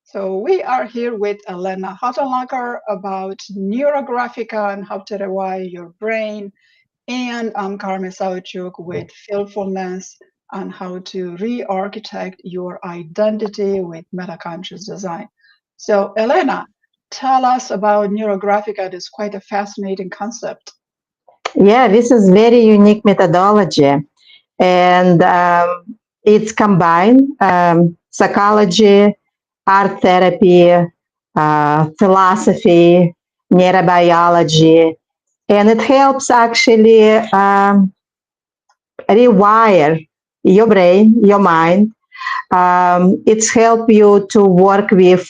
So we are here with Elena Huttenlocker about NeuroGraphica and how to rewire your brain. And I'm Carmen Sauchuk with Fearfulness and how to re-architect your identity with metaconscious design. So Elena, tell us about NeuroGraphica. It is quite a fascinating concept. Yeah, this is very unique methodology, and it's combined psychology, art therapy, philosophy, neurobiology, and it helps actually rewire your brain, your mind. It's help you to work with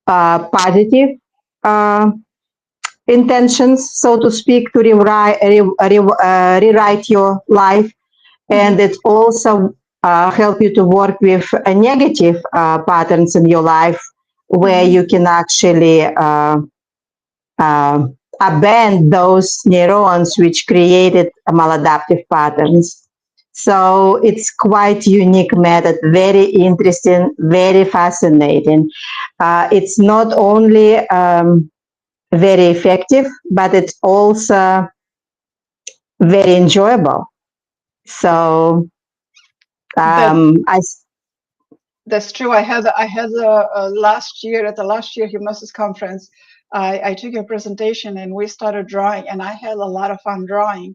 positive uh, intentions, so to speak, to rewrite your life, Mhm. and it also help you to work with negative patterns in your life, where Mhm. you can actually uh, abandon those neurons which created maladaptive patterns. So it's quite unique method, very interesting, very fascinating. It's not only very effective, but it's also very enjoyable. So That I that's true. I had last year at the last year hypnosis conference. I took a presentation and we started drawing, and I had a lot of fun drawing.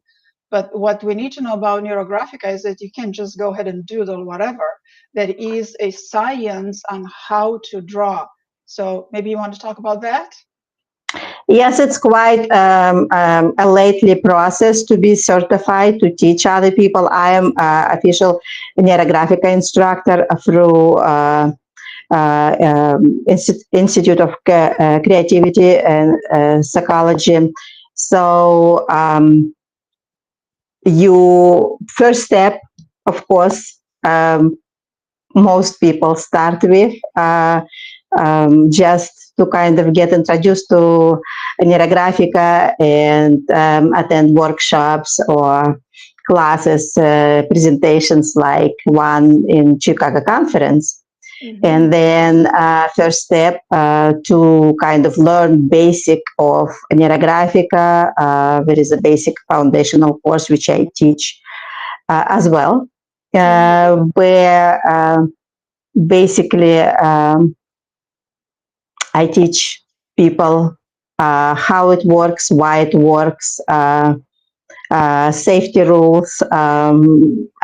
But what we need to know about NeuroGraphica is that you can't just go ahead and doodle whatever. There is a science on how to draw. So maybe you want to talk about that? Yes, it's quite a lately process to be certified to teach other people. I am official NeuroGraphica instructor through Institute of Creativity and Psychology. So you first step, of course, most people start with just to kind of get introduced to NeuroGraphica and attend workshops or classes, presentations like one in Chicago conference. Hmm. And then first step to kind of learn basic of NeuroGraphica. There is a basic foundational course which I teach as well, Hmm. where basically I teach people how it works, why it works, safety rules.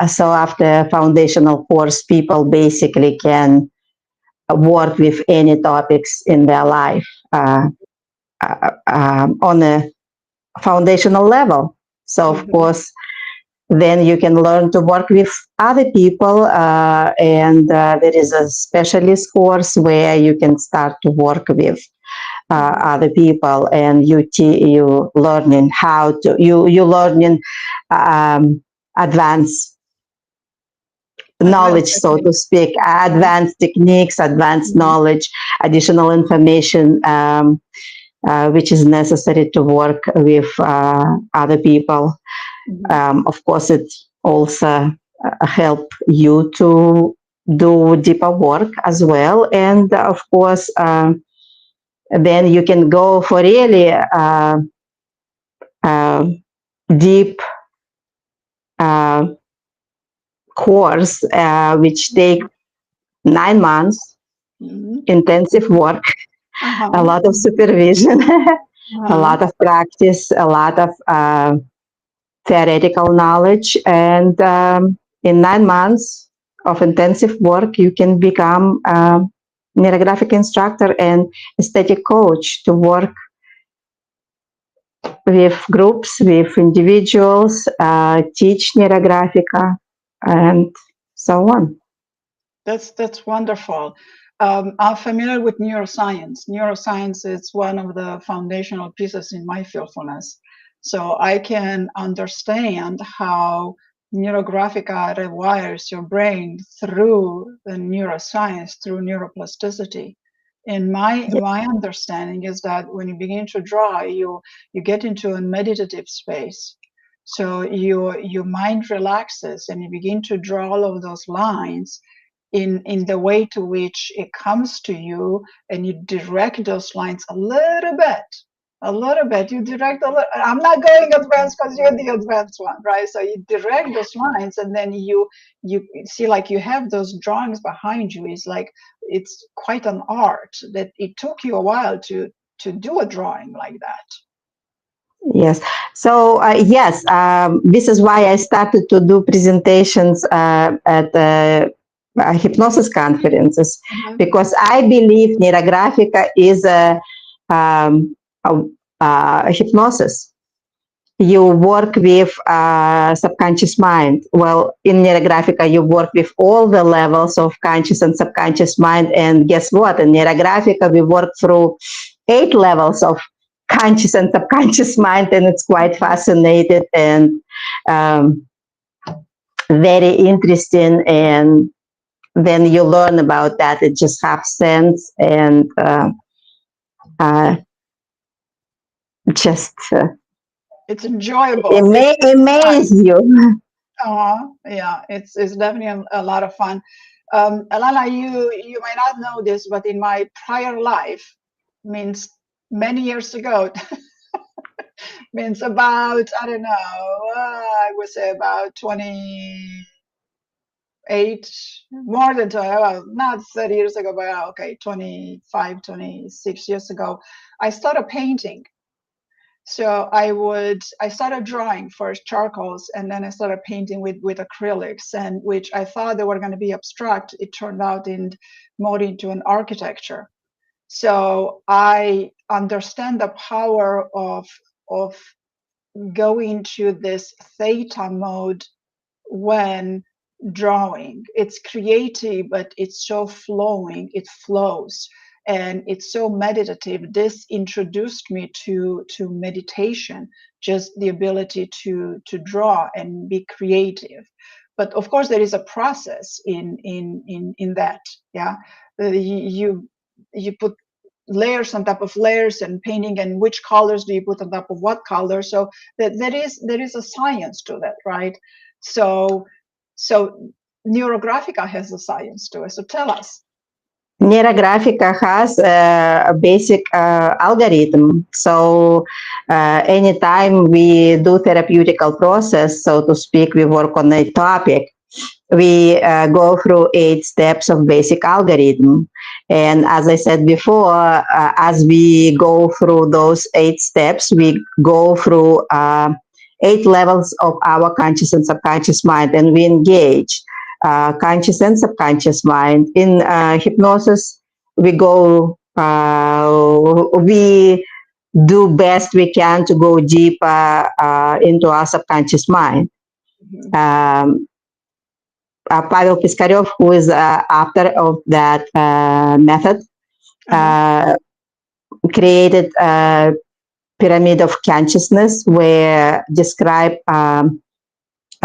So after foundational course, people basically can work with any topics in their life on a foundational level. So of Hmm. course, then you can learn to work with other people, and there is a specialist course where you can start to work with Hmm. other people, and you learning how to you learning advanced knowledge, Advanced so to techniques. speak, Uh-huh. advanced techniques, advanced Hmm. knowledge, additional information which is necessary to work with other people. Hmm. Of course, it also help you to do deeper work as well, and of course, then you can go for really uh, deep uh, course, which take 9 months, Hmm. intensive work, a Uh-huh. lot of supervision, a Uh-huh. lot of practice, a lot of theoretical knowledge, and in 9 months of intensive work, you can become a neurographic instructor and aesthetic coach to work with groups, with individuals, teach neurographica, and so on. That's wonderful. I'm familiar with neuroscience. Neuroscience is one of the foundational pieces in my fearfulness. So I can understand how neurographica rewires your brain through the neuroscience, through neuroplasticity. And my understanding is that when you begin to draw, you get into a meditative space. So your mind relaxes and you begin to draw all of those lines, in the way to which it comes to you, and you direct those lines a little bit. A little bit. You direct a little. I'm not going advanced because you're the advanced one, right? So you direct those lines, and then you see, like, you have those drawings behind you. It's like it's quite an art that it took you a while to do a drawing like that. Yes. So yes, this is why I started to do presentations at hypnosis conferences, because I believe NeuroGraphica is um, a hypnosis. You work with subconscious mind. Well, in NeuroGraphica, you work with all the levels of conscious and subconscious mind. And guess what? In NeuroGraphica, we work through 8 levels of conscious and subconscious mind, and it's quite fascinating and very interesting. And when you learn about that, it just has sense, and just it's enjoyable. It amaze you. Yeah, it's definitely a lot of fun. Elena, you might not know this, but in my prior life, means many years ago, means about, I don't know, I would say about 28, more than 20, well, not 30 years ago, but okay, 25, 26 years ago, I started painting. So I started drawing first charcoals, and then I started painting with acrylics, and which I thought they were going to be abstract. It turned out more into an architecture. So I understand the power of going to this theta mode when drawing. It's creative, but it's so flowing, it flows, and it's so meditative. This introduced me to meditation, just the ability to draw and be creative. But of course, there is a process in that. Yeah, you put layers on top of layers and painting, and which colors do you put on top of what color. So there is a science to that, right? So NeuroGraphica has a science to it. So tell us. NeuroGraphica has a basic algorithm. So anytime we do therapeutical process, so to speak, we work on a topic, we go through 8 steps of basic algorithm. And as I said before, as we go through those 8 steps, we go through 8 levels of our conscious and subconscious mind, and we engage conscious and subconscious mind. In hypnosis, we do best we can to go deeper into our subconscious mind. Pavel Piskarev, who is author of that method, created a pyramid of consciousness where describe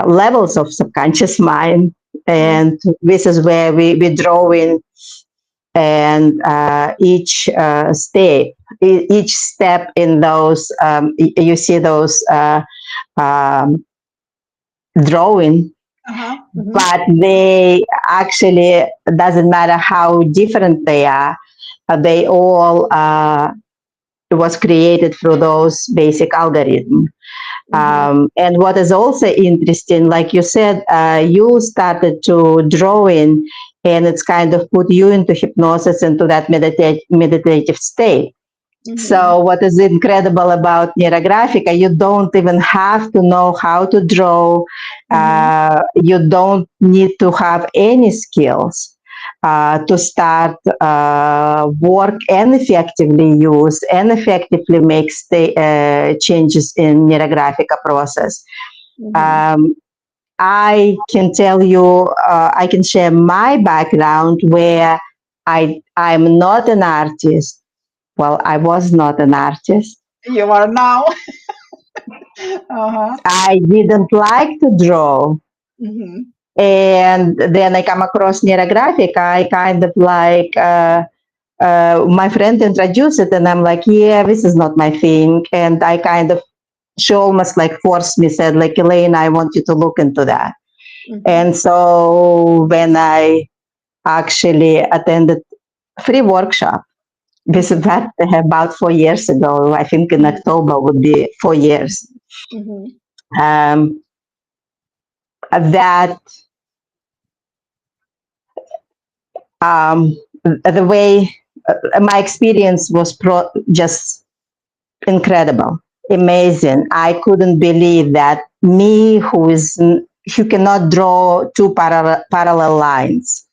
levels of subconscious mind, and this is where we draw in, and each step in those, you see those drawing. But they actually, doesn't matter how different they are, they all was created through those basic algorithms. And what is also interesting, like you said, you started to draw in, and it's kind of put you into hypnosis, into that meditative state. So what is incredible about NeuroGraphica, you don't even have to know how to draw. You don't need to have any skills to start work and effectively use and effectively make changes in NeuroGraphica process. I can tell you, I can share my background where I'm not an artist. Well, I was not an artist. You are now. I didn't like to draw. And then I come across NeuroGraphica. I kind of like, my friend introduced it, and I'm like, yeah, this is not my thing. And I kind of, she almost like forced me, said like, Elena, I want you to look into that. And so when I actually attended free workshop. This is that about 4 years ago. I think in October would be 4 years. Mm-hmm. Um, that the way my experience was just incredible, amazing. I couldn't believe that me, who cannot draw two parallel lines,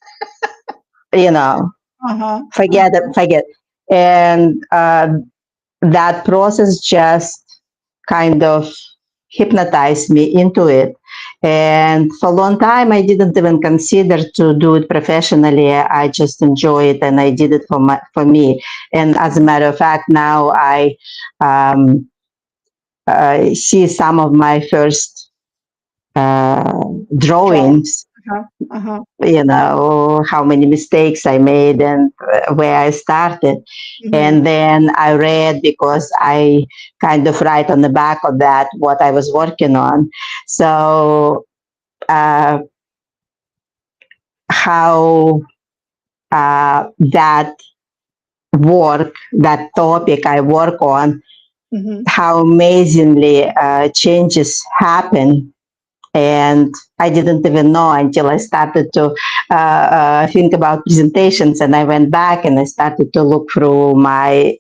you know, Uh-huh. forget it, forget. And that process just kind of hypnotized me into it. And for a long time, I didn't even consider to do it professionally. I just enjoy it, and I did it for me. And as a matter of fact, now um, see some of my first Drawing. drawings, Uh-huh. Uh-huh. how many mistakes I made and where I started. Mm-hmm. And then I read, because I kind of write on the back of that what I was working on. So, how that that topic I work on, Mm-hmm. how amazingly changes happen. And I didn't even know until I started to think about presentations, and I went back and I started to look through my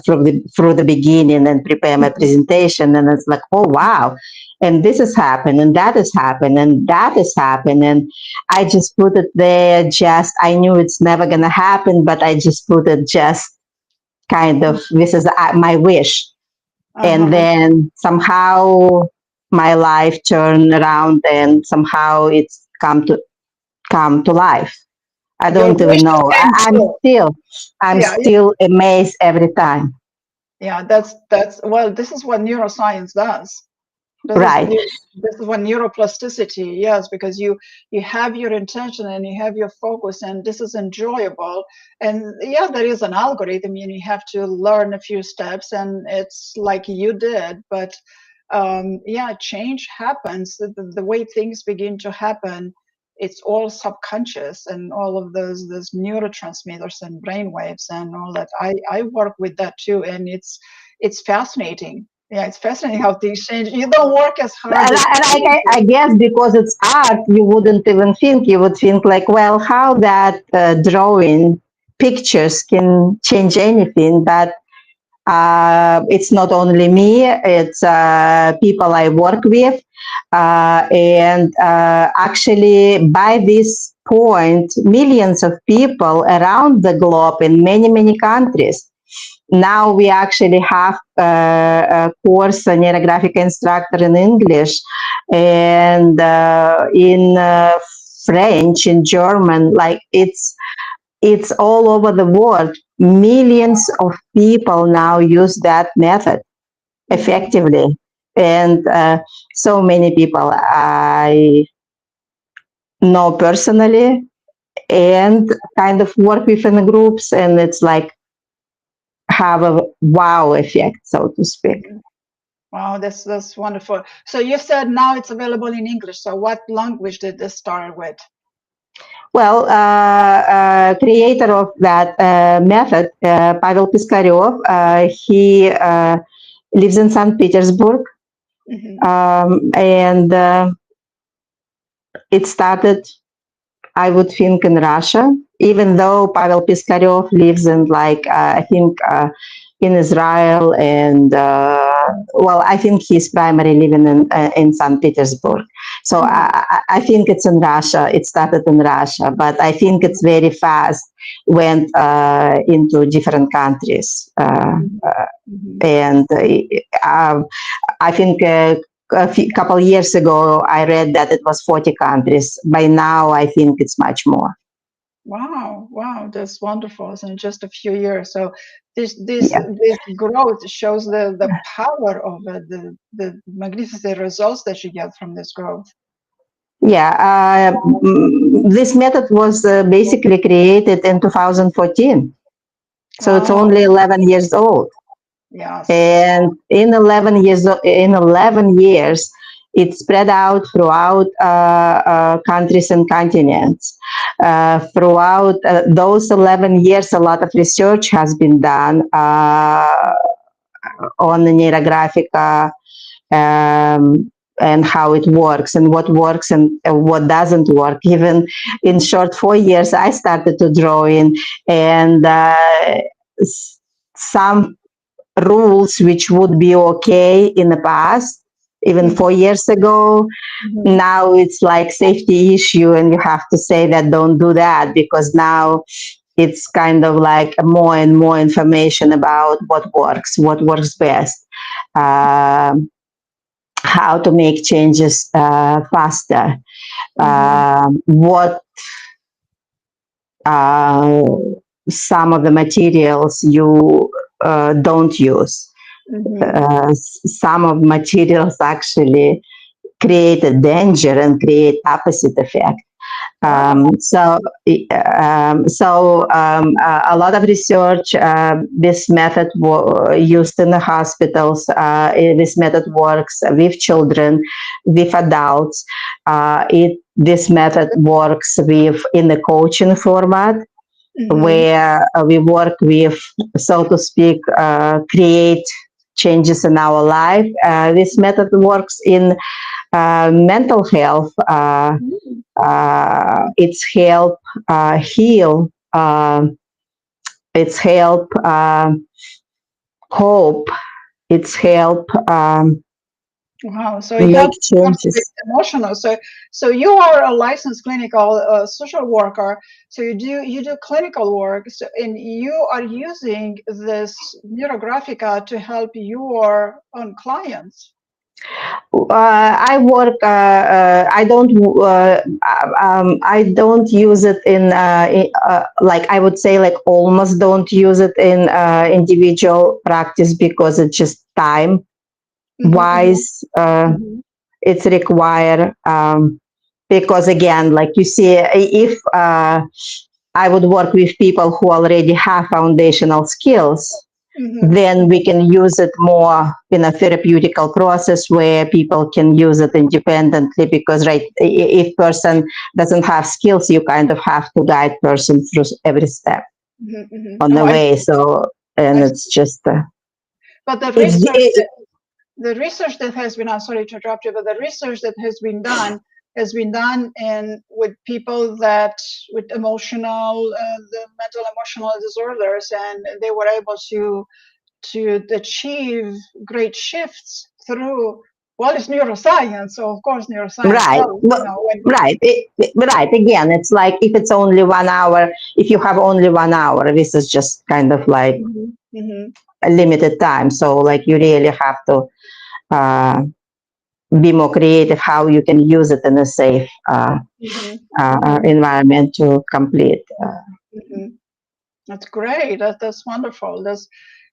through the beginning and prepare my presentation, and it's like, oh wow, and this has happened, and that has happened, and that has happened, and I just put it there. Just I knew it's never gonna happen, but I just put it just kind of, this is my wish. And Uh-huh. then somehow my life turned around, and somehow it's come to life. I Your don't even wishes know. came true. I'm Yeah, still amazed every time. yeah, that's well, this is what neuroscience does. This is Right. this is what neuroplasticity, yes, because you have your intention and you have your focus, and this is enjoyable. And yeah, there is an algorithm, and you have to learn a few steps, and it's like you did. But yeah, change happens. The way things begin to happen, it's all subconscious, and all of those neurotransmitters and brain waves and all that. I work with that too, and it's fascinating. Yeah, it's fascinating how things change. You don't work as hard as I guess because it's art, you wouldn't even think. You would think like, well, how that drawing pictures can change anything. But it's not only me, it's people I work with. And actually, by this point, millions of people around the globe in many, many countries. Now we actually have a course, a NeuroGraphica instructor in English, and in French, in German, like it's all over the world. Millions of people now use that method effectively. And so many people I know personally and kind of work with in the groups, and it's like have a wow effect, so to speak. Wow, that's wonderful. So you said now it's available in English. So what language did this start with? Well, creator of that method, Pavel Piskaryov, he lives in St. Petersburg, and it started, I would think, in Russia, even though Pavel Piskaryov lives in, like, I think, in Israel, and well, I think he's primarily living in St. Petersburg. So I think it's in Russia. It started in Russia, but I think it's very fast went into different countries. And I think couple years ago, I read that it was 40 countries. By now, I think it's much more. Wow, wow, that's wonderful. So in just a few years. So Yeah. this growth shows the power of it, the magnificent results that you get from this growth. Yeah, this method was basically created in 2014. So it's Wow. only 11 years old. Yes. And in 11 years, It's spread out throughout countries and continents. Throughout those 11 years, a lot of research has been done on the NeuroGraphica, and how it works and what doesn't work. Even in short 4 years, I started to draw in, and some rules which would be okay in the past, even 4 years ago, now it's like safety issue, and you have to say that don't do that, because now it's kind of like more and more information about what works best, how to make changes faster, what some of the materials you don't use. Some of materials actually create a danger and create opposite effect. A lot of research. This method used in the hospitals. This method works with children, with adults. This method works in the coaching format, where we work with, so to speak, create changes in our life. This method works in mental health. It's help heal. It's help hope. It's help Wow, so it make helps changes. emotional. So you are a licensed clinical social worker. So you do clinical work, and you are using this NeuroGraphica to help your own clients. I work. I don't. I don't use it in, like I would say, like almost don't use it in individual practice, because it's just time wise. It's required, because again, like you see, if I would work with people who already have foundational skills, then we can use it more in a therapeutical process where people can use it independently, because right, if person doesn't have skills, you kind of have to guide person through every step on the way. So, and it's just but the research that has been, I'm sorry to interrupt you, but the research that has been done with people that with the mental emotional disorders, and they were able to achieve great shifts through, well, it's neuroscience, so of course neuroscience right. helps, Right. Right. Again, it's like if it's only 1 hour, if you have only 1 hour, this is just kind of like a limited time. So like you really have to be more creative how you can use it in a safe environment to complete. That's great. That's wonderful.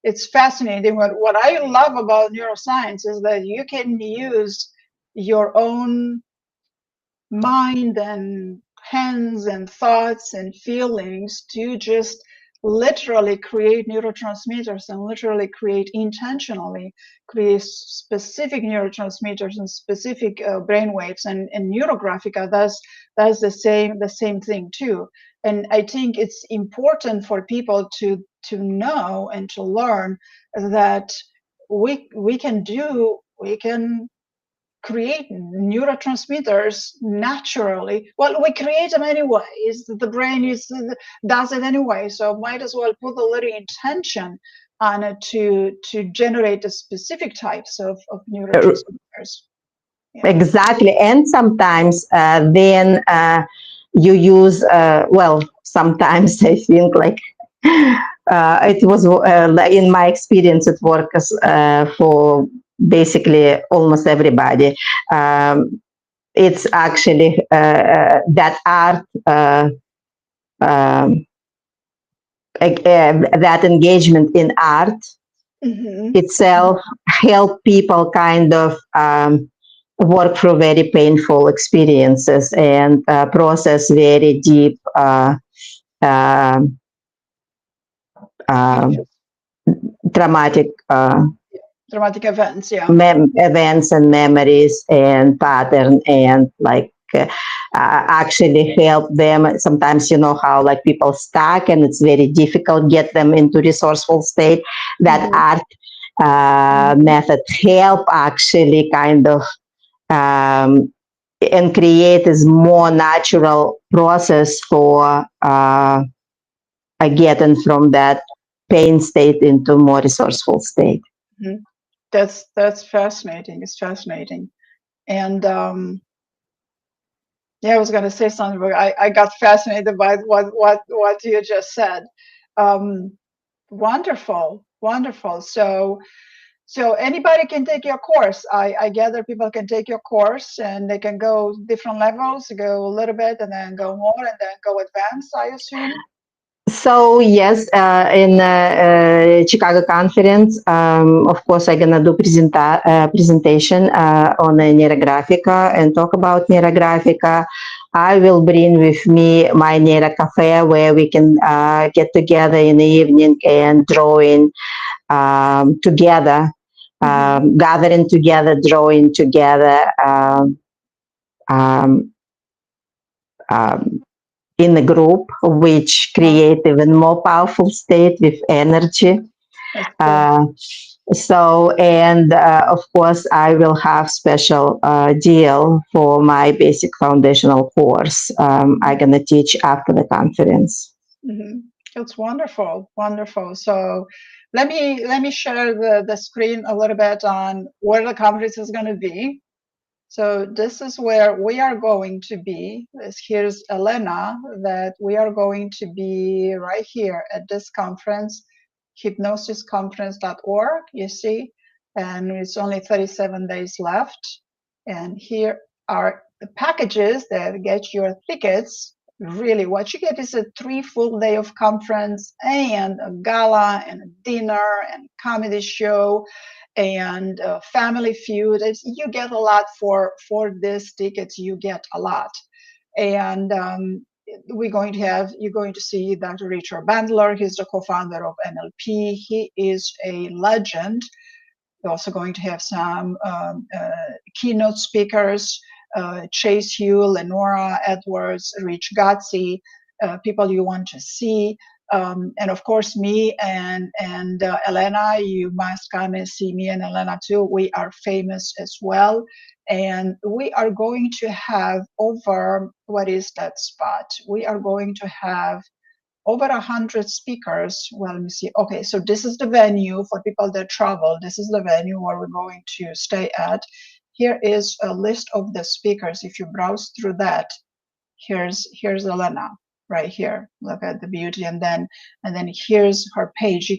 It's fascinating. What I love about neuroscience is that you can use your own mind and hands and thoughts and feelings to just literally create neurotransmitters and literally intentionally create specific neurotransmitters and specific brain waves, and NeuroGraphica does the same thing too. And I think it's important for people to know and to learn that we can create neurotransmitters naturally. Well, we create them anyway. The brain does it anyway, so might as well put a little intention on it to generate the specific types of neurotransmitters. Exactly. And sometimes then you use, well, sometimes I think like it was, in my experience, it works for basically almost everybody. It's actually that art, that engagement in art itself help people kind of work through very painful experiences and process very deep traumatic Dramatic events, yeah. Events and memories and pattern, and like actually help them. Sometimes you know how like people stuck and it's very difficult get them into resourceful state. That Mhm. art Mhm. method help actually kind of um, and create this more natural process for getting from that pain state into more resourceful state. Mhm. That's fascinating. It's fascinating. And yeah, I was going to say something, but I got fascinated by what you just said. Um, wonderful, wonderful. So anybody can take your course. I gather people can take your course and they can go different levels, go a little bit and then go more and then go advanced, I assume. So yes, in Chicago conference, of course, I'm gonna do presentation on NeuroGraphica and talk about NeuroGraphica. I will bring with me my Neuro Cafe where we can get together in the evening and drawing together, gathering together, drawing together. Um, um, in a group, which Wow, create even more powerful state with energy. that's cool. Uh, so, and of course, I will have special deal for my basic foundational course. I'm gonna teach after the conference. Mm-hmm. That's wonderful, wonderful. So let me share the screen a little bit on where the conference is going to be. So this is where we are going to be. Here's Elena, that we are going to be right here at this conference, hypnosisconference.org, you see, and it's only 37 days left. And here are the packages that get your tickets. Really, what you get is a 3 full day of conference and a gala and a dinner and comedy show and Family Feud. You get a lot for this tickets. You get a lot, and you're going to see Dr. Richard Bandler. He's the co-founder of NLP. He is a legend. We're also going to have some keynote speakers, Chase Hugh, Lenora Edwards, Rich Gotzi, people you want to see. And of course, me and Elena, you must come and see me and Elena too. We are famous as well. And we are going to have over, what is that spot? We are going to have over 100 speakers. Well, let me see. Okay, so this is the venue for people that travel. This is the venue where we're going to stay at. Here is a list of the speakers. If you browse through that, here's Elena right here. Look at the beauty, and then here's her page. You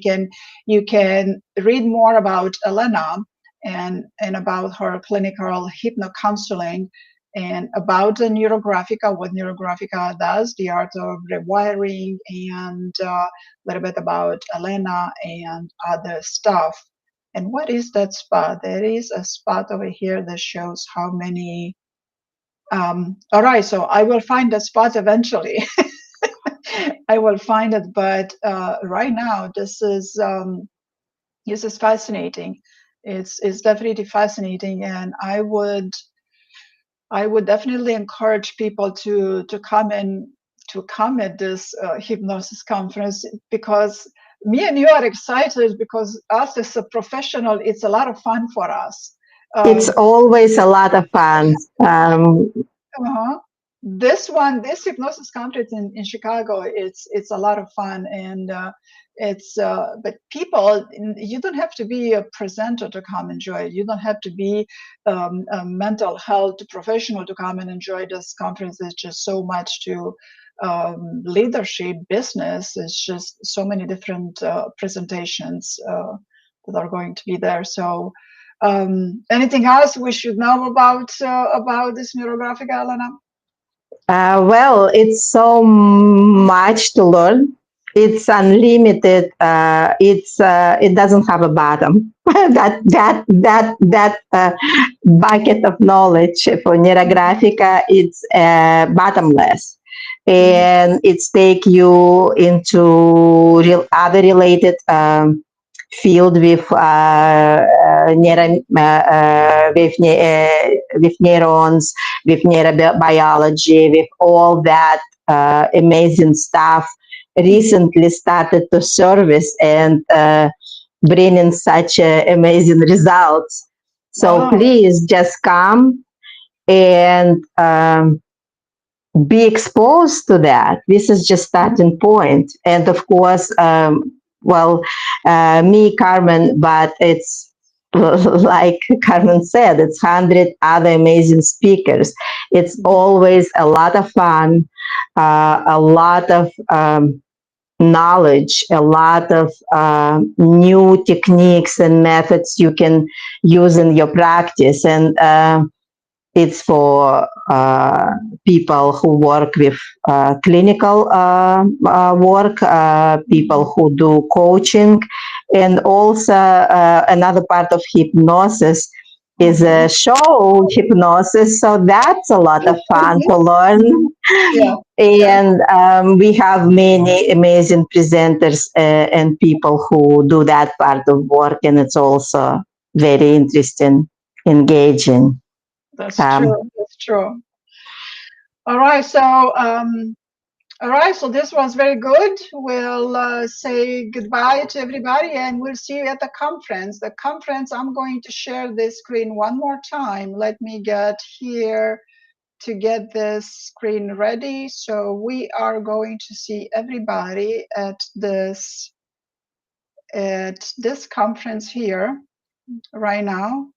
can read more about Elena and about her clinical hypno counseling and about the NeuroGraphica, what NeuroGraphica does, the art of rewiring, and a little bit about Elena and other stuff. And what is that spot? There is a spot over here that shows how many. All right, so I will find the spot eventually. I will find it, but right now this is fascinating. It's definitely fascinating, and I would definitely encourage people to come at this hypnosis conference, because me and you are excited, because us as a professional, it's a lot of fun for us. It's Um, always a lot of fun. uh-huh. This hypnosis conference in Chicago, it's a lot of fun, and but people, you don't have to be a presenter to come enjoy it. You don't have to be a mental health professional to come and enjoy this conference. There's just so much to leadership, business. It's just so many different presentations that are going to be there. So anything else we should know about this NeuroGraphica, Elena? Well, it's so much to learn. It's unlimited. It doesn't have a bottom. That bucket of knowledge for NeuroGraphica, it's bottomless, Mm-hmm. and it's take you into other related filled with with neurons, with neurobiology, with all that amazing stuff, recently started to service and bringing such amazing results. So Wow. please just come and be exposed to that. This is just starting point. And of course, me, Carmen, but it's like Carmen said, it's 100 other amazing speakers. It's always a lot of fun, a lot of knowledge, a lot of new techniques and methods you can use in your practice. And it's for people who work with clinical work, people who do coaching, and also another part of hypnosis is a show hypnosis. So that's a lot of fun to learn. Yeah. And we have many amazing presenters and people who do that part of work, and it's also very interesting, engaging. That's true. That's true. All right. So, all right. So this was very good. We'll say goodbye to everybody, and we'll see you at the conference. The conference. I'm going to share this screen one more time. Let me get here to get this screen ready. So we are going to see everybody at this conference here right now.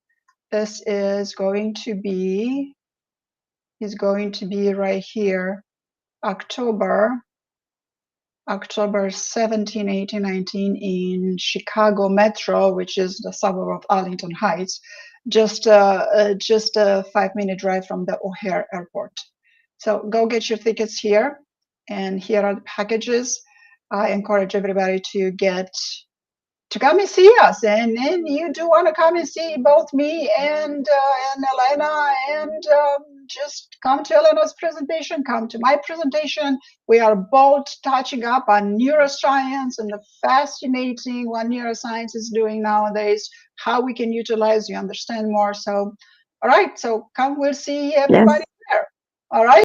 This is going to be right here, October 17, 18, 19 in Chicago Metro, which is the suburb of Arlington Heights, just a 5-minute drive from the O'Hare Airport. So go get your tickets here, and here are the packages. I encourage everybody to come and see us, and then you do want to come and see both me and Elena, and just come to Elena's presentation, come to my presentation. We are both touching up on neuroscience and the fascinating what neuroscience is doing nowadays, how we can utilize, you understand more. So, all right, so come, we'll see everybody there. All right.